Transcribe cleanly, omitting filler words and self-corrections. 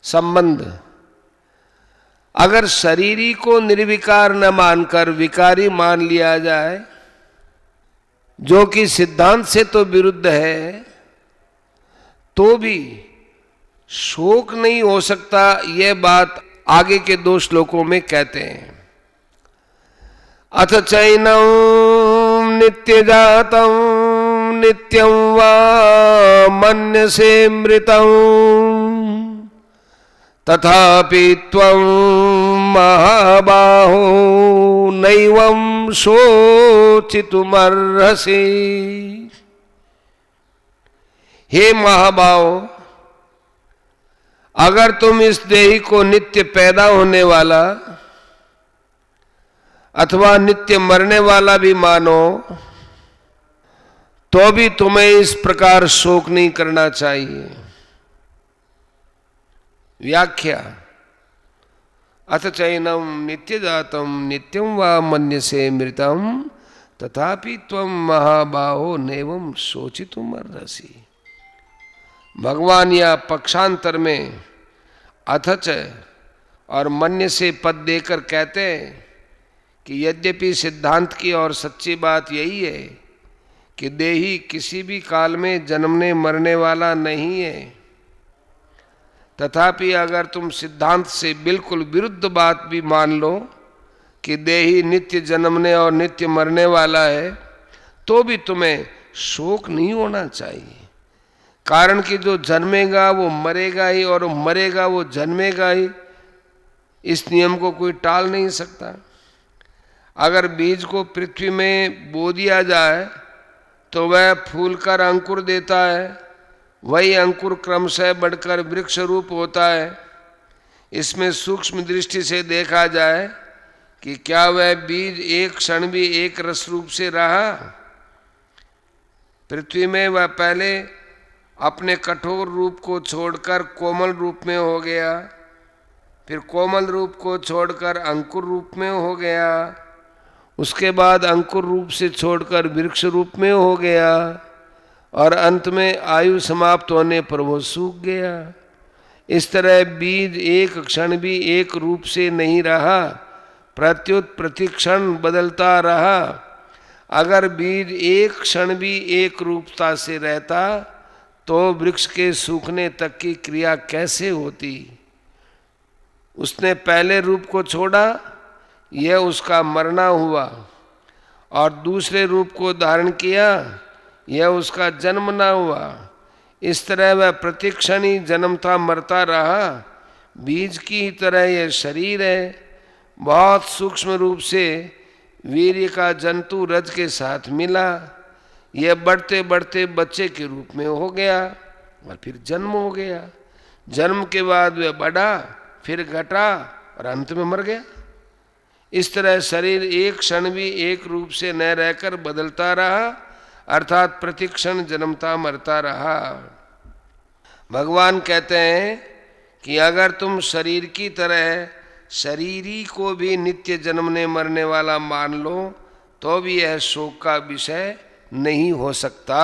संबंध। अगर शरीरी को निर्विकार न मानकर विकारी मान लिया जाए, जो कि सिद्धांत से तो विरुद्ध है, तो भी शोक नहीं हो सकता, यह बात आगे के 2 श्लोकों में कहते हैं। अथ चैनं नित्य जातं नित्यं वा मन्यसे मृतं तथापि त्वं महाबाहो नैवं शोचितुमर्हसि। हे महाबाहो, अगर तुम इस देही को नित्य पैदा होने वाला अथवा नित्य मरने वाला भी मानो, तो भी तुम्हें इस प्रकार शोक नहीं करना चाहिए। व्याख्या। अथ चैनं नित्य जातं नित्यं वा मन्यसे मृतं तथापि त्वं महाबाहो नैवं शोचितुमर्हसि। भगवान या पक्षांतर में अथच और मन्यसे पद देकर कहते हैं कि यद्यपि सिद्धांत की और सच्ची बात यही है कि देही किसी भी काल में जन्मने मरने वाला नहीं है, तथापि अगर तुम सिद्धांत से बिल्कुल विरुद्ध बात भी मान लो कि देही नित्य जन्मने और नित्य मरने वाला है, तो भी तुम्हें शोक नहीं होना चाहिए। कारण कि जो जन्मेगा वो मरेगा ही और मरेगा वो जन्मेगा ही। इस नियम को कोई टाल नहीं सकता। अगर बीज को पृथ्वी में बो दिया जाए तो वह फूलकर अंकुर देता है, वही अंकुर क्रमशः बढ़कर वृक्ष रूप होता है। इसमें सूक्ष्म दृष्टि से देखा जाए कि क्या वह बीज एक क्षण भी एक रस रूप से रहा। पृथ्वी में वह पहले अपने कठोर रूप को छोड़कर कोमल रूप में हो गया, फिर कोमल रूप को छोड़कर अंकुर रूप में हो गया, उसके बाद अंकुर रूप से छोड़कर वृक्ष रूप में हो गया और अंत में आयु समाप्त होने पर वो सूख गया। इस तरह बीज एक क्षण भी एक रूप से नहीं रहा, प्रत्युत प्रतिक्षण बदलता रहा। अगर बीज एक क्षण भी एक रूपता से रहता तो वृक्ष के सूखने तक की क्रिया कैसे होती। उसने पहले रूप को छोड़ा, यह उसका मरना हुआ, और दूसरे रूप को धारण किया, यह उसका जन्म ना हुआ। इस तरह वह प्रतिक्षण ही जन्मता मरता रहा। बीज की ही तरह यह शरीर है, बहुत सूक्ष्म रूप से वीर्य का जंतु रज के साथ मिला, यह बढ़ते बढ़ते बच्चे के रूप में हो गया और फिर जन्म हो गया। जन्म के बाद वह बढ़ा, फिर घटा और अंत में मर गया। इस तरह शरीर एक क्षण भी एक रूप से न रहकर बदलता रहा, अर्थात प्रतिक्षण जन्मता मरता रहा। भगवान कहते हैं कि अगर तुम शरीर की तरह शरीरी को भी नित्य जन्मने मरने वाला मान लो, तो भी यह शोक का विषय नहीं हो सकता।